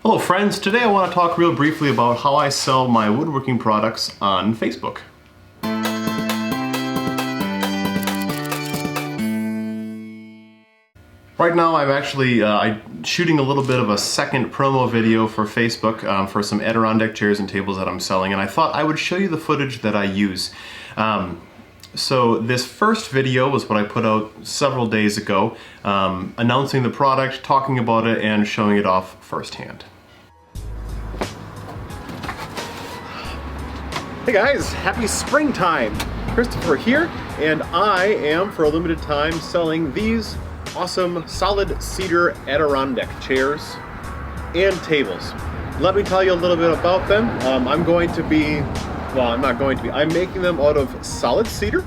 Hello friends, today I want to talk real briefly about how I sell my woodworking products on Facebook. Right now I'm actually shooting a little bit of a second promo video for Facebook for some Adirondack chairs and tables that I'm selling, and I thought I would show you the footage that I use. So this first video was what I put out several days ago, announcing the product, talking about it, and showing it off firsthand. Hey guys, happy springtime! Christopher here, and I am, for a limited time, selling these awesome solid cedar Adirondack chairs and tables. Let me tell you a little bit about them. I'm making them out of solid cedar.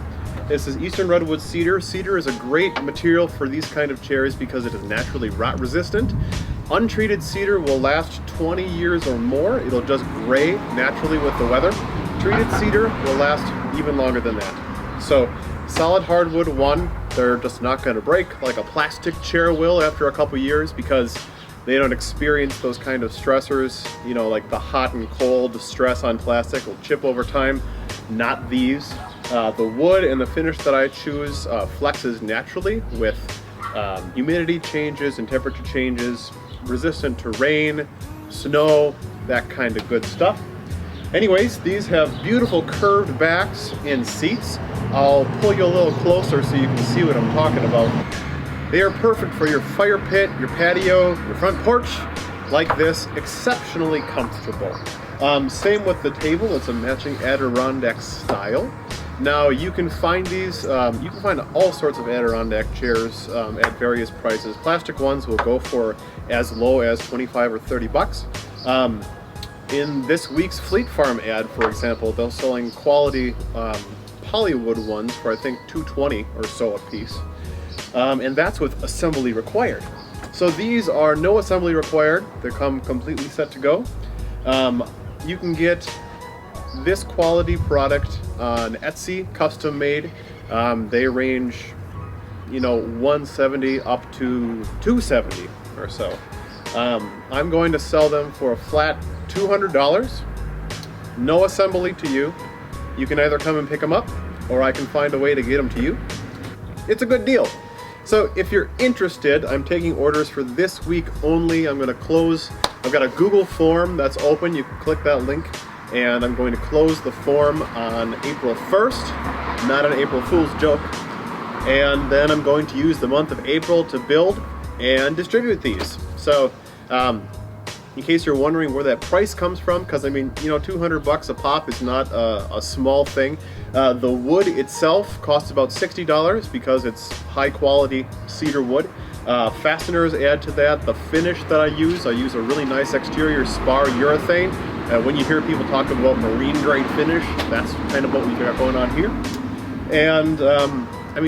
This is Eastern redwood cedar. Cedar is a great material for these kind of chairs because it is naturally rot resistant. Untreated cedar will last 20 years or more. It'll just gray naturally with the weather. Treated cedar will last even longer than that. So solid hardwood, they're just not going to break like a plastic chair will after a couple years because they don't experience those kind of stressors, like the hot and cold stress on plastic will chip over time. Not these. The wood and the finish that I choose flexes naturally with humidity changes and temperature changes, resistant to rain, snow, that kind of good stuff. Anyways, these have beautiful curved backs and seats. I'll pull you a little closer so you can see what I'm talking about. They are perfect for your fire pit, your patio, your front porch, like this, exceptionally comfortable. Same with the table, it's a matching Adirondack style. Now you can find these, you can find all sorts of Adirondack chairs at various prices. Plastic ones will go for as low as 25 or 30 bucks. In this week's Fleet Farm ad, for example, they're selling quality polywood ones for I think $2.20 or so a piece. And that's with assembly required. So these are no assembly required. They come completely set to go. You can get this quality product on Etsy, custom made. They range, $170 up to $270 or so. I'm going to sell them for a flat $200. No assembly to you. You can either come and pick them up, or I can find a way to get them to you. It's a good deal. So if you're interested, I'm taking orders for this week only. I'm going to close. I've got a Google form that's open. You can click that link, and I'm going to close the form on April 1st, not an April Fool's joke. And then I'm going to use the month of April to build and distribute these. So in case you're wondering where that price comes from, because $200 a pop is not a small thing. The wood itself costs about $60 because it's high quality cedar wood. Fasteners add to that. The finish that I use a really nice exterior spar urethane. When you hear people talk about marine grade finish, that's kind of what we've got going on here. And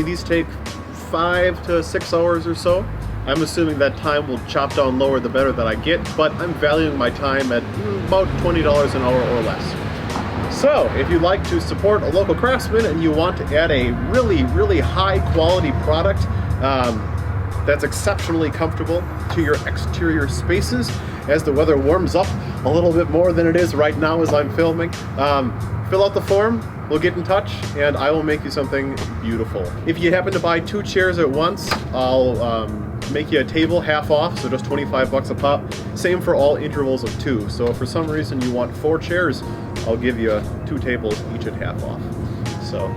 these take 5 to 6 hours or so. I'm assuming that time will chop down lower the better that I get, but I'm valuing my time at about $20 an hour or less. So, if you'd like to support a local craftsman and you want to add a really, really high quality product that's exceptionally comfortable to your exterior spaces as the weather warms up a little bit more than it is right now as I'm filming, fill out the form, we'll get in touch, and I will make you something beautiful. If you happen to buy 2 chairs at once, I'll make you a table half off, so just 25 bucks a pop. Same for all intervals of 2. So if for some reason you want 4 chairs, I'll give you 2 tables each at half off. So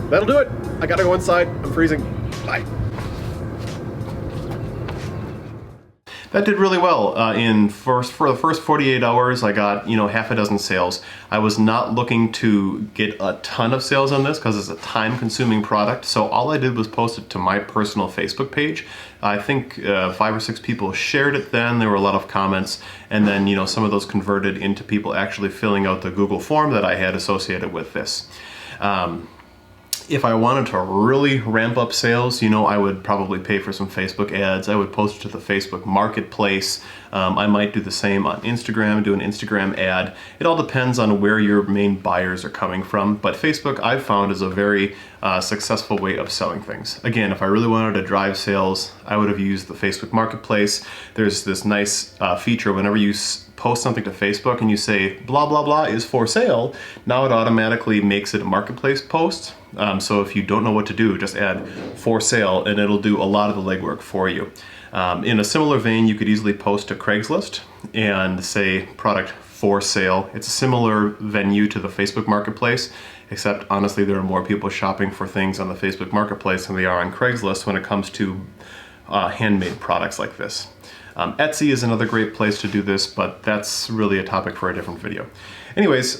that'll do it. I gotta go inside. I'm freezing. Bye. That did really well. For the first 48 hours, I got half a dozen sales. I was not looking to get a ton of sales on this because it's a time-consuming product. So all I did was post it to my personal Facebook page. I think 5 or 6 people shared it then. There were a lot of comments, and then some of those converted into people actually filling out the Google form that I had associated with this. If I wanted to really ramp up sales, you know, I would probably pay for some Facebook ads. I would post it to the Facebook marketplace. I might do the same on Instagram, do an Instagram ad. It all depends on where your main buyers are coming from. But Facebook, I've found, is a very successful way of selling things. Again, if I really wanted to drive sales, I would have used the Facebook marketplace. There's this nice feature whenever you post something to Facebook and you say blah blah blah is for sale, now it automatically makes it a marketplace post. So if you don't know what to do, just add for sale and it'll do a lot of the legwork for you. In a similar vein, you could easily post to Craigslist and say product for sale. It's a similar venue to the Facebook marketplace, except honestly there are more people shopping for things on the Facebook marketplace than they are on Craigslist when it comes to handmade products like this. Etsy is another great place to do this, but that's really a topic for a different video. Anyways,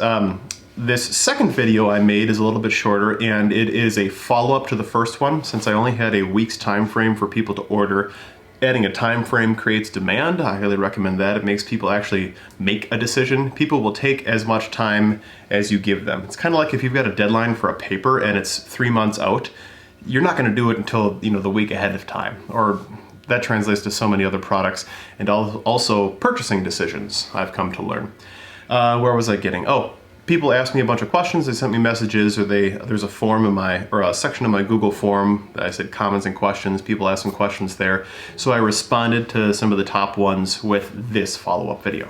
this second video I made is a little bit shorter, and it is a follow-up to the first one. Since I only had a week's time frame for people to order, adding a time frame creates demand. I highly recommend that. It makes people actually make a decision. People will take as much time as you give them. It's kind of like if you've got a deadline for a paper and it's 3 months out, you're not going to do it until, you know, the week ahead of time. Or that translates to so many other products, and also purchasing decisions, I've come to learn. Where was I getting? Oh, people asked me a bunch of questions. They sent me messages, or there's a form in a section of my Google form that I said comments and questions. People asked some questions there, so I responded to some of the top ones with this follow-up video.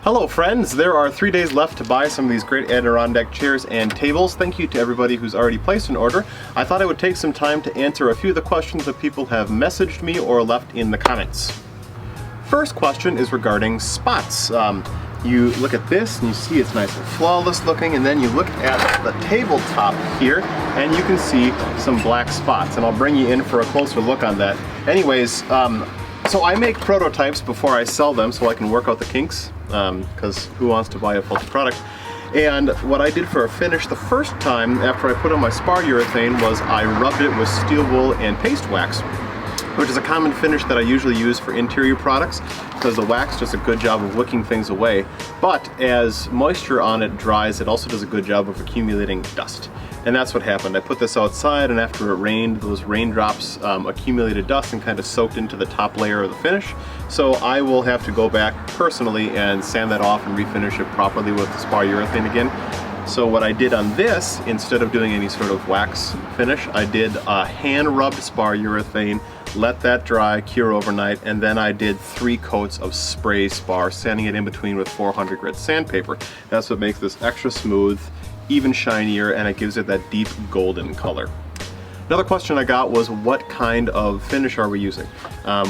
Hello friends, there are 3 days left to buy some of these great Adirondack chairs and tables. Thank you to everybody who's already placed an order. I thought I would take some time to answer a few of the questions that people have messaged me or left in the comments. First question is regarding spots. You look at this and you see it's nice and flawless looking, and then you look at the tabletop here and you can see some black spots, and I'll bring you in for a closer look on that. Anyways, so I make prototypes before I sell them so I can work out the kinks, because who wants to buy a faulty product? And what I did for a finish the first time after I put on my spar urethane was I rubbed it with steel wool and paste wax, which is a common finish that I usually use for interior products because the wax does a good job of wicking things away. But as moisture on it dries, it also does a good job of accumulating dust. And that's what happened. I put this outside, and after it rained, those raindrops accumulated dust and kind of soaked into the top layer of the finish. So I will have to go back personally and sand that off and refinish it properly with the spar urethane again. So what I did on this, instead of doing any sort of wax finish, I did a hand-rubbed spar urethane, let that dry, cure overnight, and then I did 3 coats of spray spar, sanding it in between with 400 grit sandpaper. That's what makes this extra smooth, even shinier, and it gives it that deep golden color. Another question I got was, what kind of finish are we using?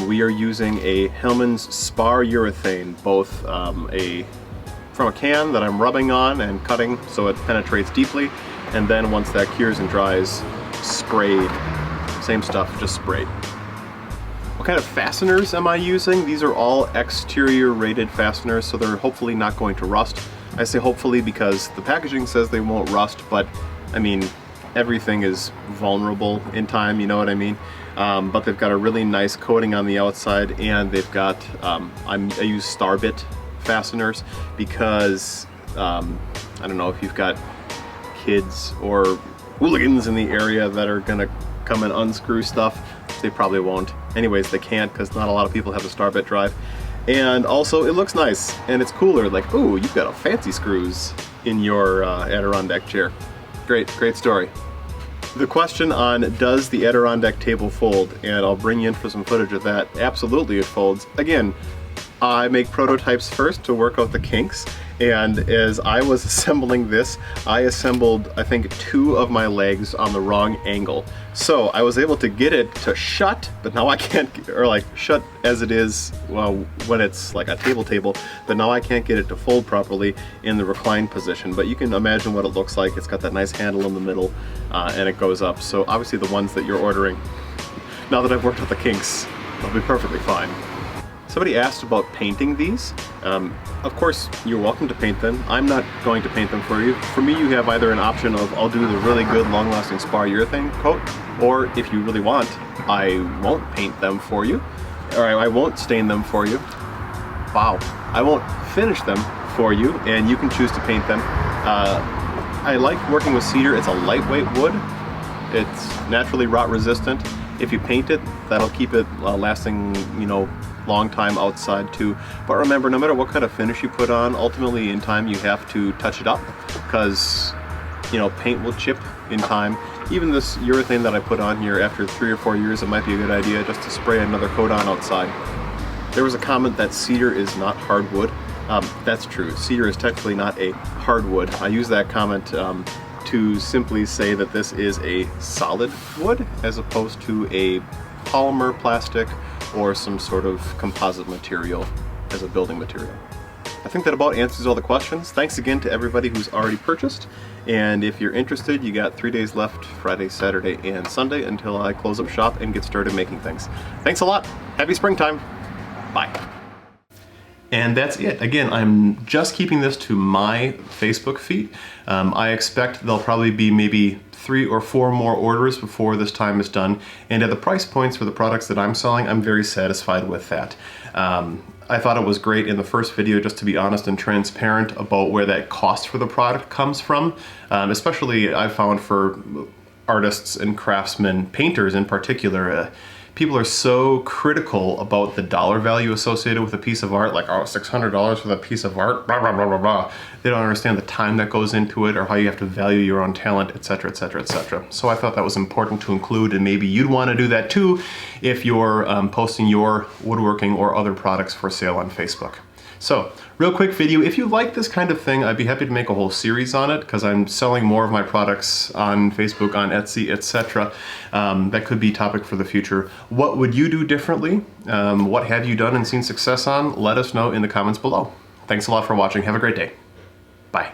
We are using a Hellman's spar urethane, both from a can that I'm rubbing on and cutting so it penetrates deeply, and then once that cures and dries, sprayed. Same stuff, just sprayed. What kind of fasteners am I using? These are all exterior rated fasteners, so they're hopefully not going to rust. I say hopefully because the packaging says they won't rust, but I mean, everything is vulnerable in time, you know what I mean? But they've got a really nice coating on the outside, and they've got, I use Starbit fasteners because, I don't know if you've got kids or hooligans in the area that are gonna come and unscrew stuff. They probably won't. Anyways, they can't because not a lot of people have a Starbit drive. And also, it looks nice, and it's cooler. Like, ooh, you've got a fancy screws in your Adirondack chair. Great, great story. The question on does the Adirondack table fold, and I'll bring you in for some footage of that. Absolutely it folds. Again, I make prototypes first to work out the kinks, and as I was assembling this, I assembled, I think, 2 of my legs on the wrong angle. So I was able to get it to shut, but now I can't, or like shut as it is, well, when it's like a table, but now I can't get it to fold properly in the reclined position. But you can imagine what it looks like. It's got that nice handle in the middle, and it goes up. So obviously the ones that you're ordering, now that I've worked out the kinks, they'll be perfectly fine. Somebody asked about painting these. Of course, you're welcome to paint them. I'm not going to paint them for you. For me, you have either an option of I'll do the really good long-lasting spar urethane coat, or if you really want, I won't paint them for you, or I won't stain them for you. Wow. I won't finish them for you, and you can choose to paint them. I like working with cedar. It's a lightweight wood. It's naturally rot resistant. If you paint it, that'll keep it lasting, you know, long time outside too. But remember, no matter what kind of finish you put on, ultimately in time you have to touch it up, because, you know, paint will chip in time. Even this urethane that I put on here, after 3 or 4 years, it might be a good idea just to spray another coat on outside. There was a comment that cedar is not hardwood. That's true. Cedar is technically not a hardwood. I use that comment to simply say that this is a solid wood as opposed to a polymer, plastic, or some sort of composite material as a building material. I think that about answers all the questions. Thanks again to everybody who's already purchased. And if you're interested, you got 3 days left, Friday, Saturday, and Sunday, until I close up shop and get started making things. Thanks a lot. Happy springtime. Bye. And that's it. Again, I'm just keeping this to my Facebook feed. I expect there'll probably be maybe 3 or 4 more orders before this time is done. And at the price points for the products that I'm selling, I'm very satisfied with that. I thought it was great in the first video just to be honest and transparent about where that cost for the product comes from. Especially I found for artists and craftsmen, painters in particular, people are so critical about the dollar value associated with a piece of art, like, oh, $600 for that piece of art, blah, blah, blah, blah, blah. They don't understand the time that goes into it or how you have to value your own talent, etc., etc., etc. So I thought that was important to include, and maybe you'd want to do that too if you're posting your woodworking or other products for sale on Facebook. So, real quick video, if you like this kind of thing, I'd be happy to make a whole series on it, because I'm selling more of my products on Facebook, on Etsy, etc. That could be a topic for the future. What would you do differently? What have you done and seen success on? Let us know in the comments below. Thanks a lot for watching. Have a great day. Bye.